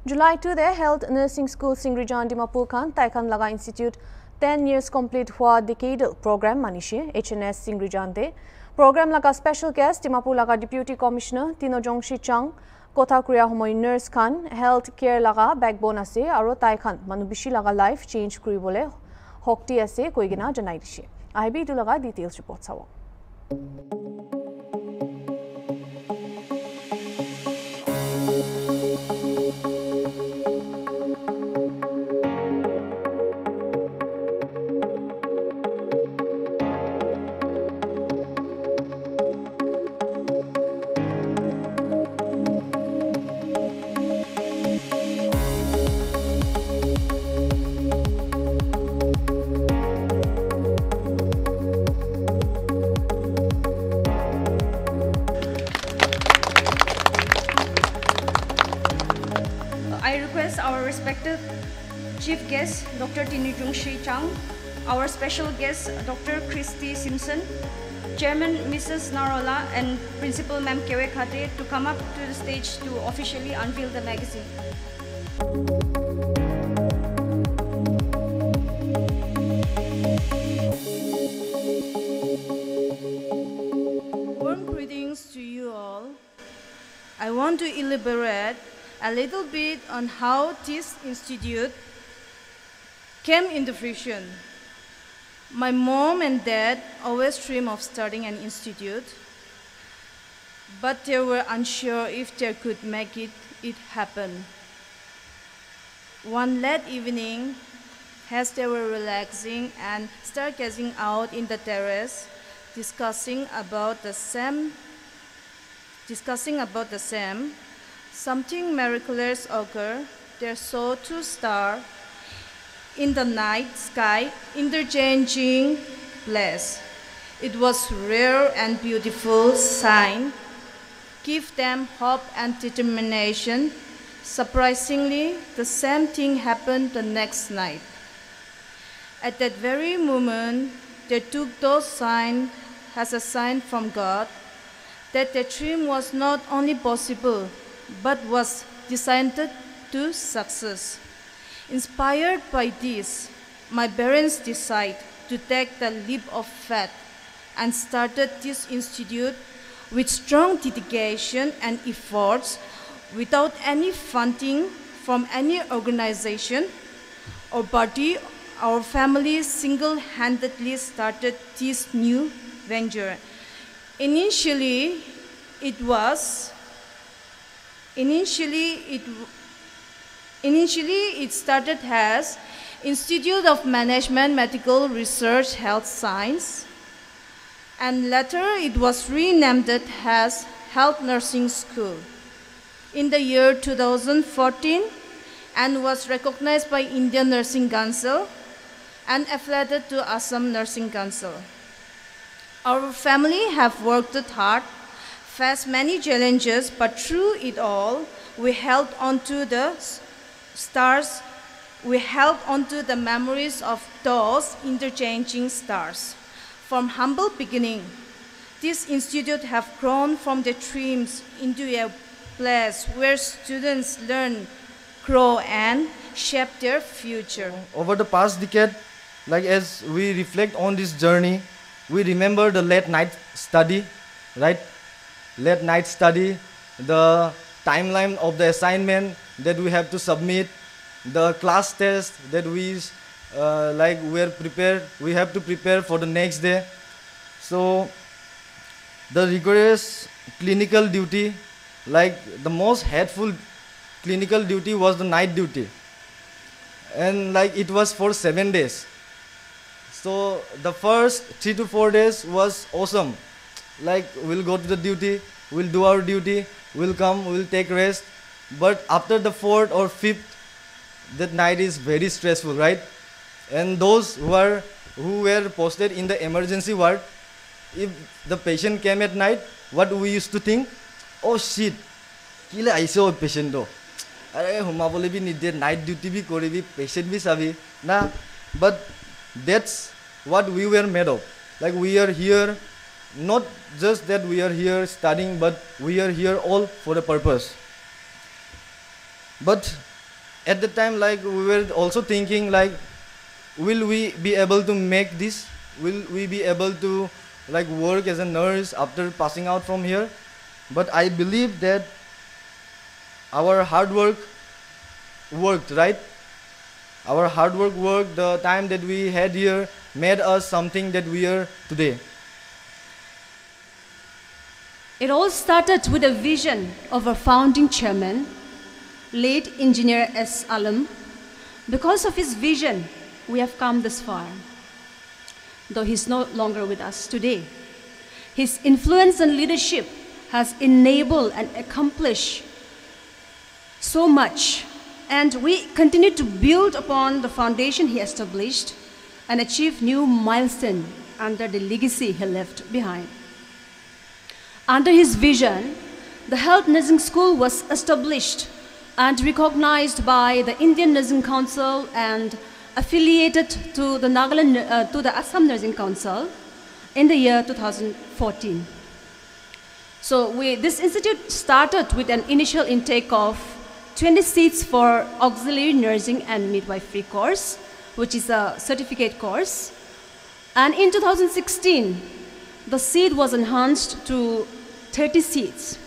July 2 the Health Nursing School Singrijan Dimapur Khan Taikan Laga Institute 10 years complete hua decadal program manishi HNS Singrijan de program laga special guest Dimapur laga Deputy Commissioner Tino Jongshi Chang Kotha Kriya Homoy Nurse Khan Health Care laga backbone ase aro Taikan manubishi laga life change kuribole hokti ase koigina janai dishi IB du laga details report sawo. I request our respected Chief Guest, Dr. Tino Jongshi Chang, our special guest, Dr. Christy Simpson, Chairman Mrs. Narola, and Principal Ma'am Kewe Khate to come up to the stage to officially unveil the magazine. Warm greetings to you all. I want to elaborate a little bit on how this institute came into fruition. My mom and dad always dreamed of starting an institute, but they were unsure if they could make it happen. One late evening, as they were relaxing and stargazing out in the terrace, discussing about the same, something miraculous occurred. They saw two stars in the night sky interchanging place. It was rare and beautiful sign, give them hope and determination. Surprisingly, the same thing happened the next night. At that very moment, they took those signs as a sign from God that their dream was not only possible, but was destined to success. Inspired by this, my parents decided to take the leap of faith and started this institute with strong dedication and efforts without any funding from any organization or body. Our family single-handedly started this new venture. Initially, it started as Institute of Management Medical Research Health Science, and later it was renamed as Health Nursing School in the year 2014 and was recognized by Indian Nursing Council and affiliated to Assam Nursing Council. Our family have worked hard, faced many challenges, but through it all, we held on to the stars. We held on to the memories of those interchanging stars. From humble beginning, this institute have grown from the dreams into a place where students learn, grow, and shape their future. Over the past decade, as we reflect on this journey, we remember the late night study, right? Late night study, the timeline of the assignment that we have to submit, the class test that we have to prepare for the next day. So the rigorous clinical duty, the most hateful clinical duty was the night duty. And it was for 7 days. So the first 3 to 4 days was awesome. We'll go to the duty, we'll do our duty, we'll come, we'll take rest. But after the 4th or 5th, that night is very stressful, right? And those who were posted in the emergency ward, if the patient came at night, what we used to think, oh shit, kila aiso patient do. Are humabole bhi need night duty bhi kori bhi patient bhi sabi na. But that's what we were made of. We are here, not just that we are here studying, but we are here all for a purpose. But at the time, like, we were also thinking, like, will we be able to make this? Will we be able to, like, work as a nurse after passing out from here? But I believe that our hard work worked, right? Our hard work worked. The time that we had here made us something that we are today. It all started with a vision of our founding chairman, late Engineer S. Alam. Because of his vision, we have come this far, though he's no longer with us today. His influence and leadership has enabled and accomplished so much, and we continue to build upon the foundation he established and achieve new milestones under the legacy he left behind. Under his vision, the Health Nursing School was established and recognized by the Indian Nursing Council and affiliated to the Assam Nursing Council in the year 2014. So this institute started with an initial intake of 20 seats for auxiliary nursing and midwifery course, which is a certificate course. And in 2016, the seat was enhanced to 30 seats.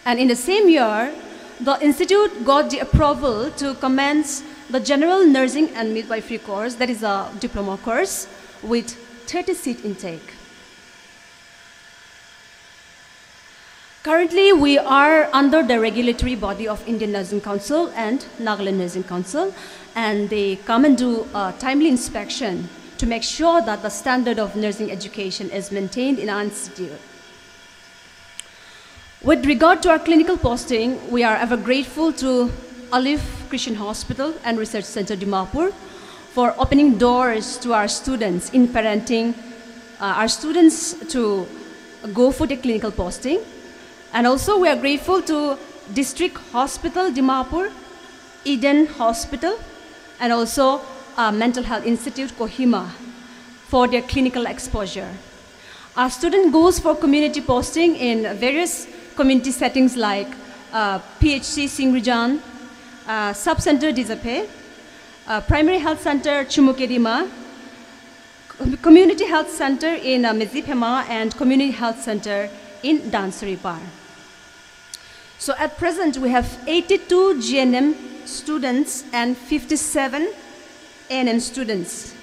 And in the same year, the institute got the approval to commence the general nursing and midwifery course, that is a diploma course, with 30-seat intake. Currently, we are under the regulatory body of Indian Nursing Council and Nagaland Nursing Council, and they come and do a timely inspection to make sure that the standard of nursing education is maintained in our institute. With regard to our clinical posting, we are ever grateful to Olive Christian Hospital and Research Center Dimapur for opening doors to our students in parenting our students to go for the clinical posting. And also we are grateful to District Hospital Dimapur, Eden Hospital, and also Mental Health Institute Kohima for their clinical exposure. Our student goes for community posting in various community settings like PHC Singrijan, Sub-Center Dizape, Primary Health Center Chumukedima, Community Health Center in Mezipema, and Community Health Center in Dansaripar. So at present, we have 82 GNM students and 57 ANM students.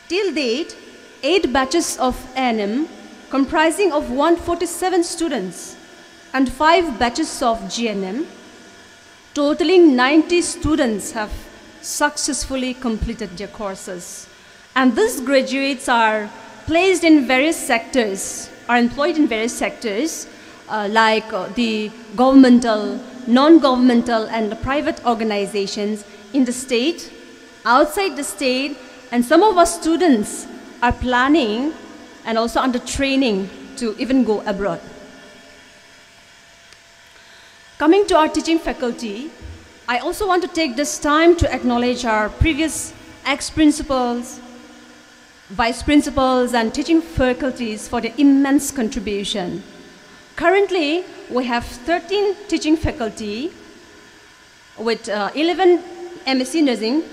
Till date, 8 batches of ANM comprising of 147 students and 5 batches of GNM, totaling 90 students have successfully completed their courses. And these graduates are placed in various sectors, are employed in various sectors like the governmental, non-governmental, and the private organizations in the state, outside the state, and some of our students are planning and also under training to even go abroad. Coming to our teaching faculty, I also want to take this time to acknowledge our previous ex-principals, vice principals, and teaching faculties for their immense contribution. Currently, we have 13 teaching faculty with 11 MSc nursing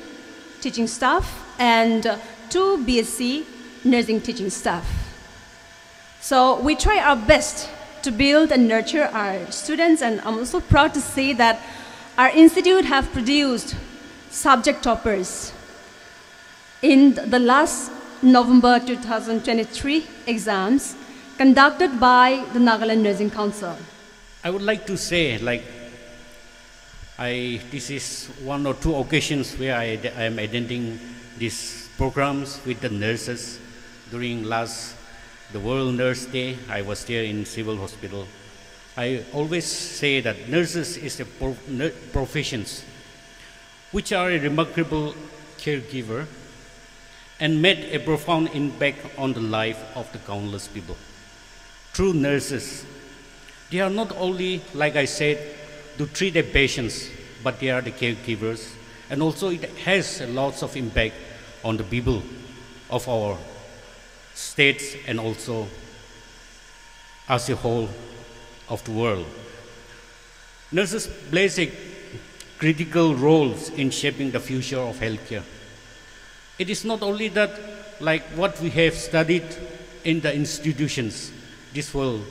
teaching staff and 2 BSc nursing teaching staff. So we try our best to build and nurture our students, and I'm also proud to say that our institute have produced subject toppers in the last November 2023 exams conducted by the Nagaland Nursing Council. I would like to say, this is 1 or 2 occasions where I am attending these programs with the nurses. During the World Nurse Day, I was there in civil hospital. I always say that nurses is a professions which are a remarkable caregiver and made a profound impact on the life of the countless people. True nurses, they are not only, like I said, to treat their patients, but they are the caregivers, and also it has lots of impact on the people of our states and also as a whole of the world. Nurses plays a critical roles in shaping the future of healthcare. It is not only that, like what we have studied in the institutions, this will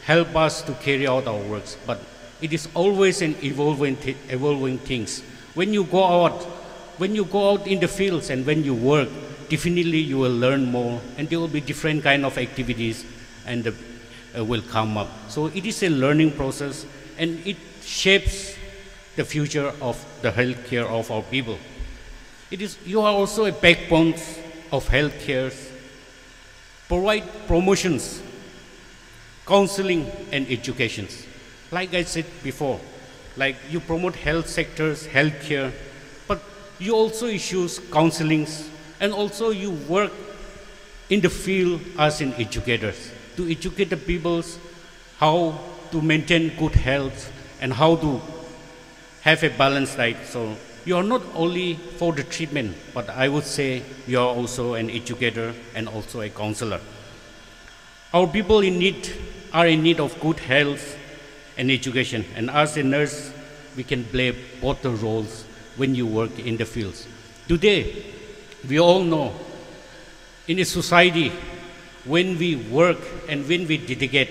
help us to carry out our works, but it is always an evolving things. When you go out in the fields and when you work, definitely you will learn more, and there will be different kind of activities and will come up. So it is a learning process, and it shapes the future of the healthcare of our people. You are also a backbone of healthcare. Provide promotions, counseling, and education. Like I said before, like you promote health sectors, healthcare, but you also issue counselings, and also you work in the field as an educators to educate the peoples how to maintain good health and how to have a balanced diet. So you are not only for the treatment, but I would say you are also an educator and also a counselor. Our people are in need of good health and education, and as a nurse, we can play both the roles when you work in the fields. Today, we all know in a society, when we work and when we dedicate,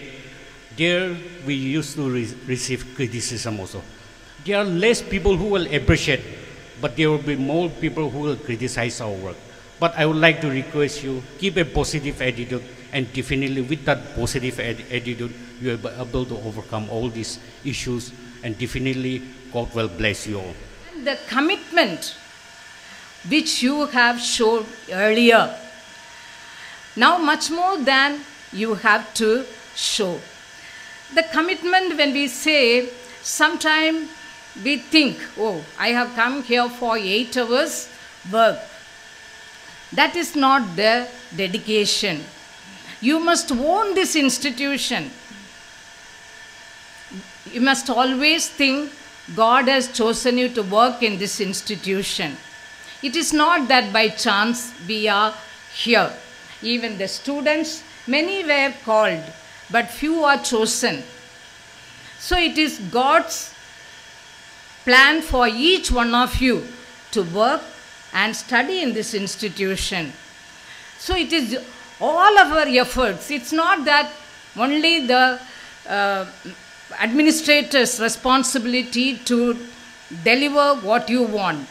there we used to receive criticism also. There are less people who will appreciate, but there will be more people who will criticize our work. But I would like to request you, keep a positive attitude, and definitely with that positive attitude, you will be able to overcome all these issues, and definitely God will bless you all. The commitment which you have shown earlier, now much more than you have to show. The commitment, when we say, sometimes we think, oh, I have come here for 8 hours work. That is not the dedication. You must own this institution. You must always think God has chosen you to work in this institution. It is not that by chance we are here. Even the students, many were called, but few are chosen. So it is God's plan for each one of you to work and study in this institution. So it is all of our efforts. It's not that only the administrator's responsibility to deliver what you want.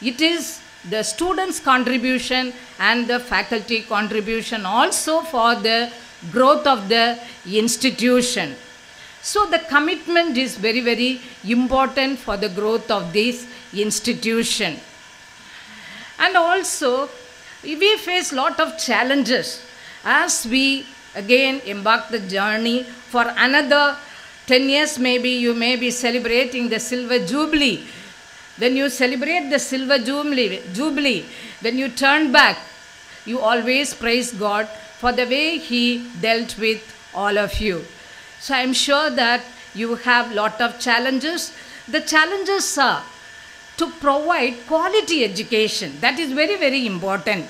It is the students' contribution and the faculty contribution also for the growth of the institution. So the commitment is very, very important for the growth of this institution. And also, we face a lot of challenges as we again embark the journey for another 10 years. Maybe you may be celebrating the Silver Jubilee. When you celebrate the Silver Jubilee, when you turn back, you always praise God for the way He dealt with all of you. So I am sure that you have a lot of challenges. The challenges are to provide quality education. That is very, very important.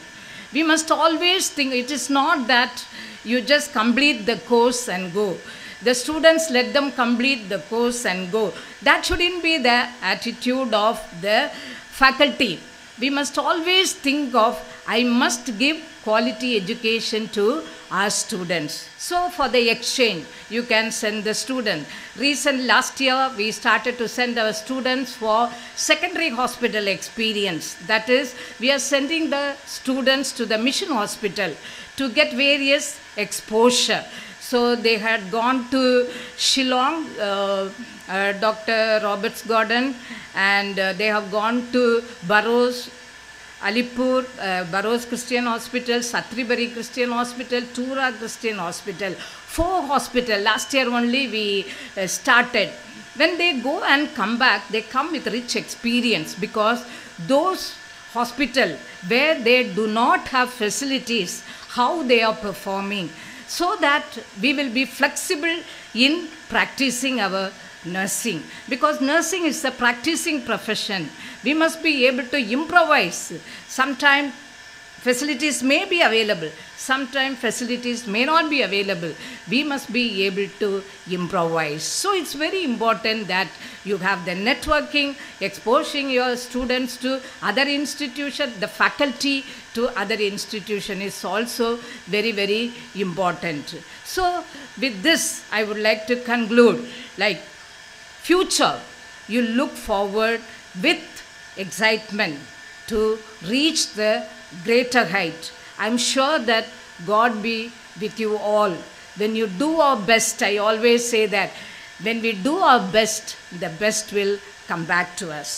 We must always think it is not that you just complete the course and go. The students, let them complete the course and go. That shouldn't be the attitude of the faculty. We must always think of, I must give quality education to our students. So for the exchange, you can send the student. Last year, we started to send our students for secondary hospital experience. That is, we are sending the students to the mission hospital to get various exposure. So they had gone to Shillong, Dr. Roberts Garden, and they have gone to Burroughs, Alipur, Burroughs Christian Hospital, Satribari Christian Hospital, Tura Christian Hospital. 4 hospitals. Last year only we started. When they go and come back, they come with rich experience, because those hospitals where they do not have facilities, how they are performing, so that we will be flexible in practicing our nursing. Because nursing is a practicing profession. We must be able to improvise. Sometimes facilities may be available. Sometimes facilities may not be available. We must be able to improvise. So it's very important that you have the networking, exposing your students to other institutions, the faculty to other institutions is also very, very important. So with this, I would like to conclude, like future, you look forward with excitement to reach the greater height. I'm sure that God be with you all. When you do our best, I always say that when we do our best, the best will come back to us.